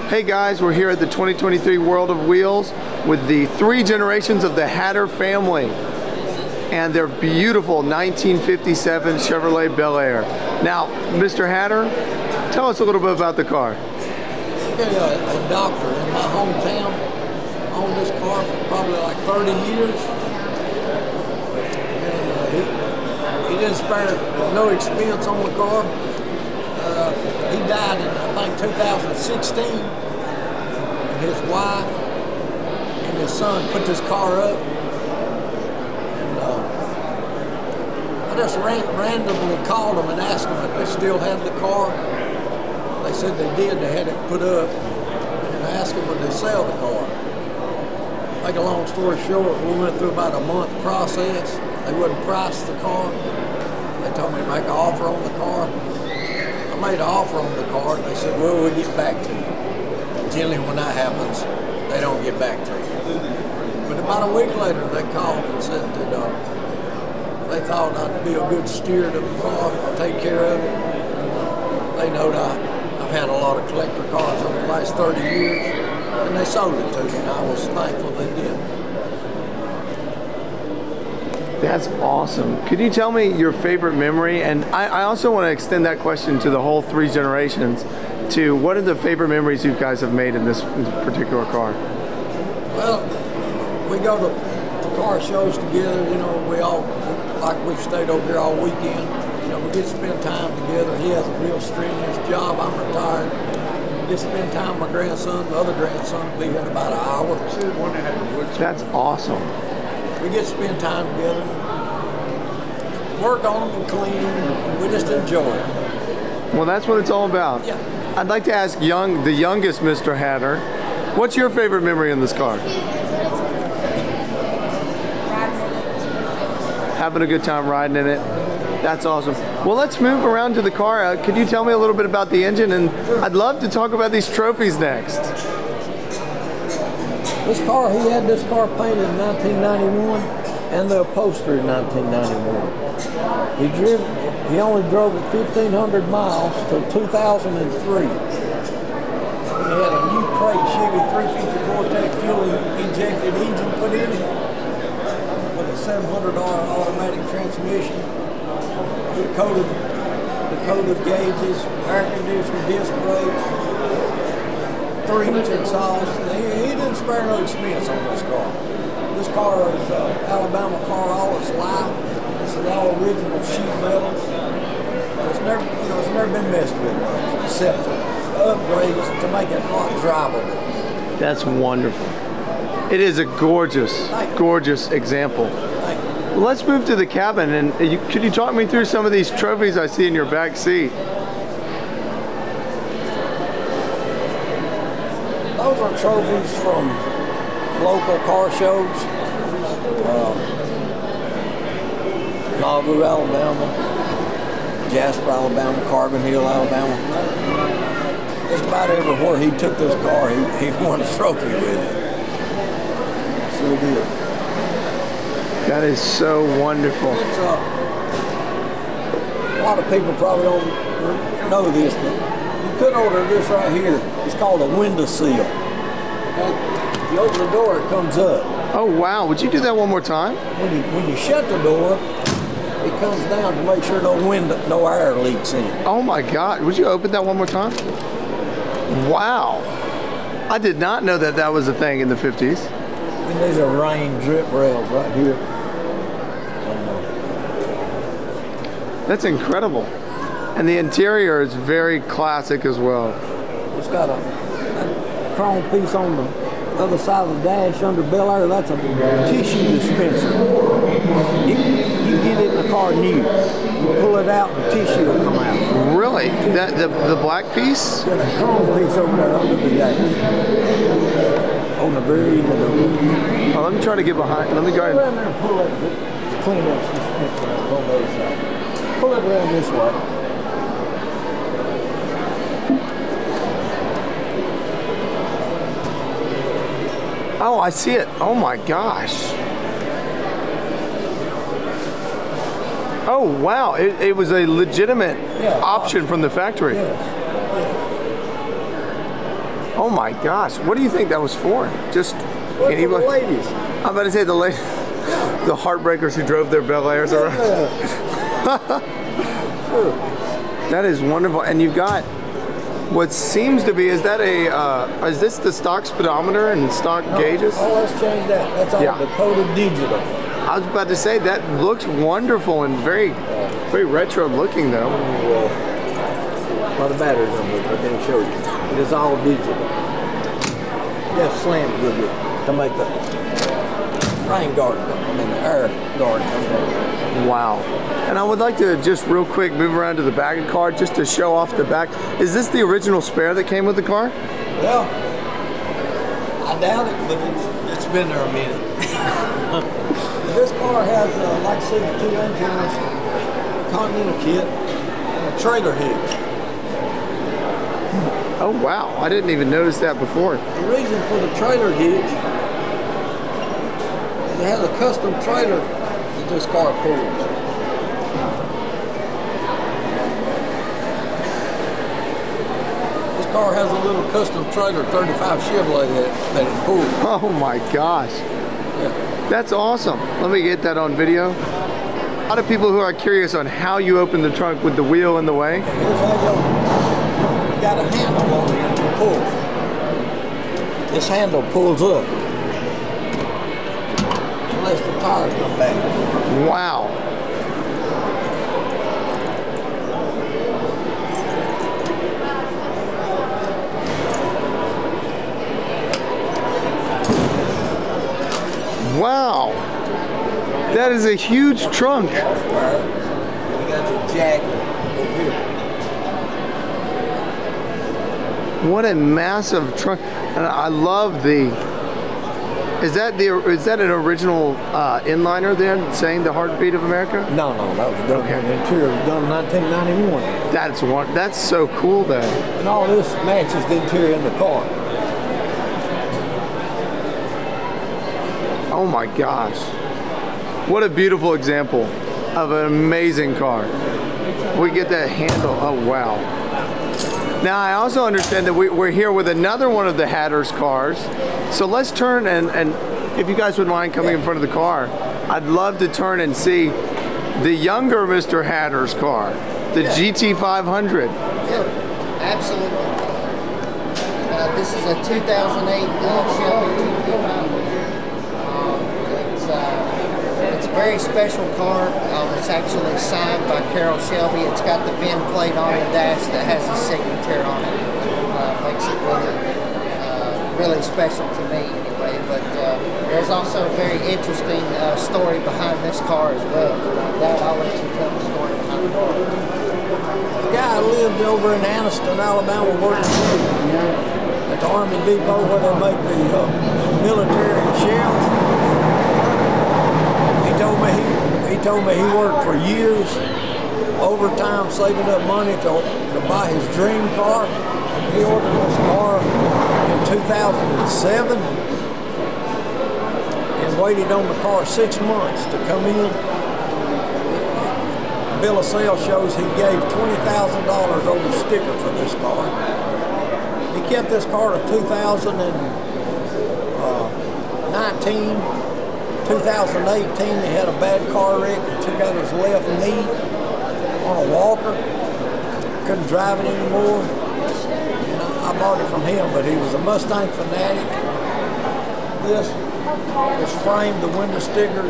Hey guys, we're here at the 2023 World of Wheels with the 3 generations of the Hatter family and their beautiful 1957 Chevrolet Bel Air. Now, Mr. Hatter, tell us a little bit about the car. A doctor in my hometown owned this car for probably like 30 years. And he didn't spare no expense on the car. He died in, I think, 2016. And his wife and his son put this car up. And I just randomly called them and asked them if they still had the car. They said they did. They had it put up. And I asked them would they sell the car. Make a long story short, we went through about a month process. They wouldn't price the car. They told me to make an offer on the car. I made an offer on the car, and they said, well, we'll get back to you. Generally, when that happens, they don't get back to you. But about a week later, they called and said that they thought I'd be a good steward of the car, take care of it. They know that I've had a lot of collector cars over the last 30 years, and they sold it to me, and I was thankful they did. That's awesome. Could you tell me your favorite memory? And I also want to extend that question to the whole 3 generations, to what are the favorite memories you guys have made in this particular car? Well, we go to car shows together, you know, we all, like we've stayed over here all weekend. You know, we get to spend time together. He has a real strenuous job, I'm retired. We get to spend time with my grandson, the other grandson will be here in about an hour. That's awesome. We get to spend time together, work on them and clean them, and we just enjoy it. Well, that's what it's all about. Yeah. I'd like to ask the youngest Mr. Hatter, what's your favorite memory in this car? Having a good time riding in it. That's awesome. Well, let's move around to the car. Could you tell me a little bit about the engine? And I'd love to talk about these trophies next. This car, he had this car painted in 1991 and the upholstery in 1991. He only drove it 1,500 miles till 2003. He had a new crate Chevy 350 Vortex fuel injected engine put in it with a 700R automatic transmission. The coated gauges, air conditioner, disc brakes. 3-inch exhaust. He didn't spare no expense on this car. This car is Alabama car all its life. This is all original sheet metal. It's never been messed with much, except for upgrades to make it a lot drivable. That's wonderful. It is a gorgeous example. Well, let's move to the cabin, and could you talk me through some of these trophies I see in your back seat? Those are trophies from local car shows. Nauvoo, Alabama, Jasper, Alabama, Carbon Hill, Alabama. Just about everywhere he took this car, he won a trophy with it. So he did. That is so wonderful. It's, a lot of people probably don't know this, but you could order this right here. It's called a window seal. And you open the door, it comes up. Oh wow, would you do that one more time? When you shut the door, it comes down to make sure no air leaks in. Oh my God, would you open that one more time? Wow. I did not know that that was a thing in the 50s. And these are rain drip rails right here. That's incredible. And the interior is very classic as well. It's got a chrome piece on the other side of the dash under Bel Air. That's a tissue dispenser. You get it in the car new. You pull it out and tissue will come out. Really? The black piece? There's a chrome piece over there under the dash. On the very end of it. Oh, let me try to get behind. Let me go ahead. Go around there and pull it. Clean up this dispenser on the other side. Pull it around this way. Oh, I see it. Oh my gosh. Oh wow, it was a legitimate option from the factory. Yeah. Oh my gosh, what do you think that was for? Just Well, for the ladies. I'm about to say the heartbreakers who drove their Bel Airs around. Sure. That is wonderful. And you've got what seems to be, is that is this the stock speedometer and stock gauges? Oh, let's change that. That's all decoded digital. I was about to say, that looks wonderful and very, very retro looking though. Well, the battery's on it, but then show you. It is all digital. You have slammed a little bit to make the rain guard, the air guard come down. Wow. And I would like to just real quick move around to the back of the car just to show off the back. Is this the original spare that came with the car? Well, I doubt it, but it's been there a minute. This car has, like I said, 2 engines, Continental kit, and a trailer hitch. Oh wow, I didn't even notice that before. The reason for the trailer hitch is it has a custom trailer that this car pulls. This car has a little custom trailer, 35 Chevrolet that it pulls. Oh my gosh. Yeah. That's awesome. Let me get that on video. A lot of people who are curious on how you open the trunk with the wheel in the way. Here's how you open it. You got a handle on here to pull. This handle pulls up. Unless the tires come back. Wow. Wow. That is a huge trunk. You got your jack over here. What a massive trunk. And I love the, is that an original inliner then, saying the heartbeat of America? No, that was done. The interior was done in 1991. That's so cool though. And all this matches the interior in the car. Oh my gosh. What a beautiful example of an amazing car. We get that handle, oh wow. Now I also understand that we're here with another one of the Hatter's cars. So let's turn and if you guys would mind coming in front of the car, I'd love to turn and see the younger Mr. Hatter's car, the GT500. Sure, absolutely. This is a 2008 Shelby GT500. It's a very special car. It's actually signed by Carroll Shelby. It's got the VIN plate on the dash that has his signature on it. Makes it really special to me anyway. But there's also a very interesting story behind this car as well. That I'll let you tell the story behind the car. The guy lived over in Anniston, Alabama, working at the Army Depot where they make the military shells. He told me he worked for years, overtime, saving up money to buy his dream car. He ordered this car in 2007 and waited on the car 6 months to come in. The bill of sale shows he gave $20,000 over sticker for this car. He kept this car to 2019. 2018, he had a bad car wreck and took out his left knee on a walker. Couldn't drive it anymore. And I bought it from him, but he was a Mustang fanatic. This was framed, the window sticker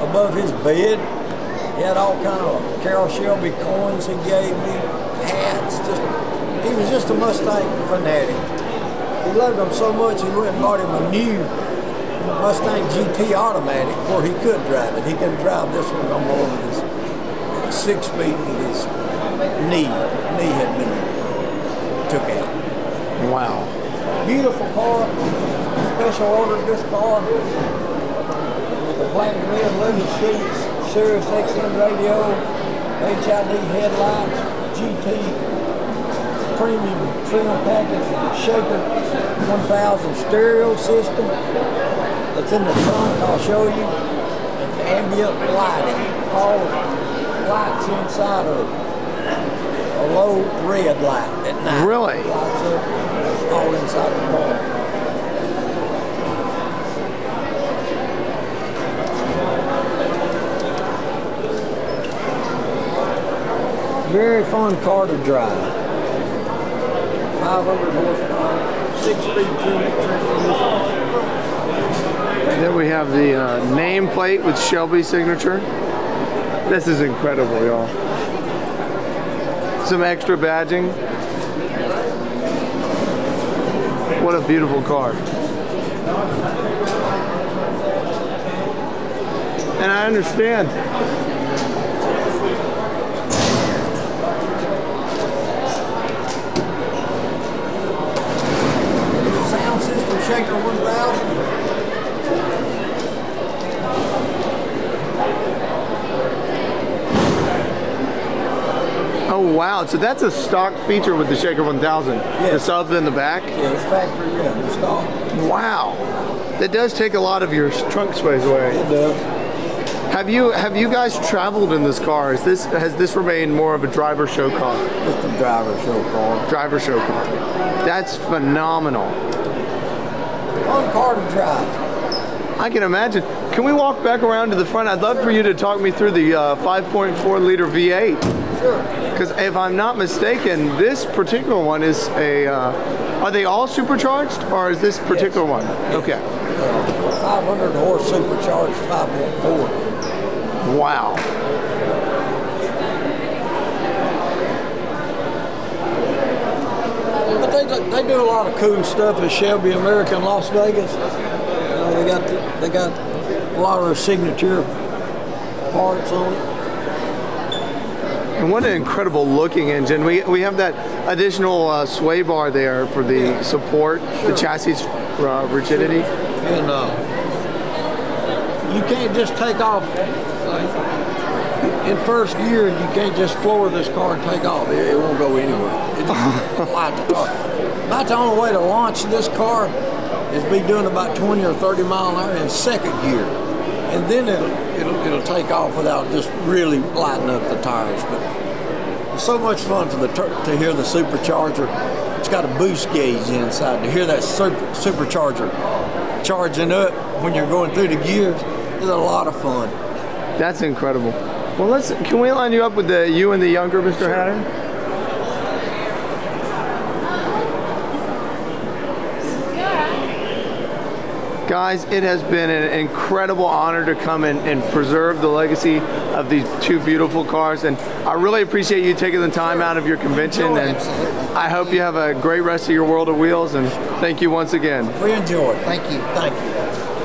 above his bed. He had all kind of Carroll Shelby coins he gave me, hats. He was just a Mustang fanatic. He loved them so much he went and bought him a new Mustang GT automatic where he could drive it. He couldn't drive this one no more with his 6 feet with his knee had been took out. Wow. Beautiful car. Special ordered this car with the black and red leather seats, Sirius XM radio, HID headlights, GT premium trim package, shaker 1000 stereo system. That's in the trunk, I'll show you. And ambient lighting. All lights inside are a low red light at night. Really? Lights up. all inside the car. Very fun car to drive. 500 horsepower, 6-speed transmission. Then we have the nameplate with Shelby signature. This is incredible, y'all. Some extra badging. What a beautiful car. And I understand. Sound system Shaker 1000. Oh wow, so that's a stock feature with the Shaker 1000. Yes. The sub in the back? Yeah, it's factory, yeah, it's stock. Wow. That does take a lot of your trunk space away. It does. Have you guys traveled in this car? Has this remained more of a driver show car? It's a driver show car. Driver show car. That's phenomenal. Fun car to drive. I can imagine. Can we walk back around to the front? I'd love for you to talk me through the 5.4 liter V8. Sure. Because if I'm not mistaken, this particular one is a, are they all supercharged or is this particular one? Okay. 500 horse supercharged 5.4. Wow. But they do a lot of cool stuff at Shelby American Las Vegas. They got a lot of their signature parts on it. And what an incredible looking engine. We have that additional sway bar there for the support, Sure. the chassis rigidity. And you can't just take off. In first gear, you can't just floor this car and take off. It won't go anywhere. It just light the car. About the only way to launch this car is be doing about 20 or 30 mile an hour in second gear. And then it'll take off without just really lighting up the tires. But it's so much fun for to hear the supercharger. It's got a boost gauge inside. To hear that supercharger charging up when you're going through the gears is a lot of fun. That's incredible. Well, can we line you up with you and the younger Mr. Hatter? Guys, it has been an incredible honor to come and preserve the legacy of these two beautiful cars, and I really appreciate you taking the time out of your convention, and I hope you have a great rest of your World of Wheels, and thank you once again. We enjoyed. Thank you. Thank you.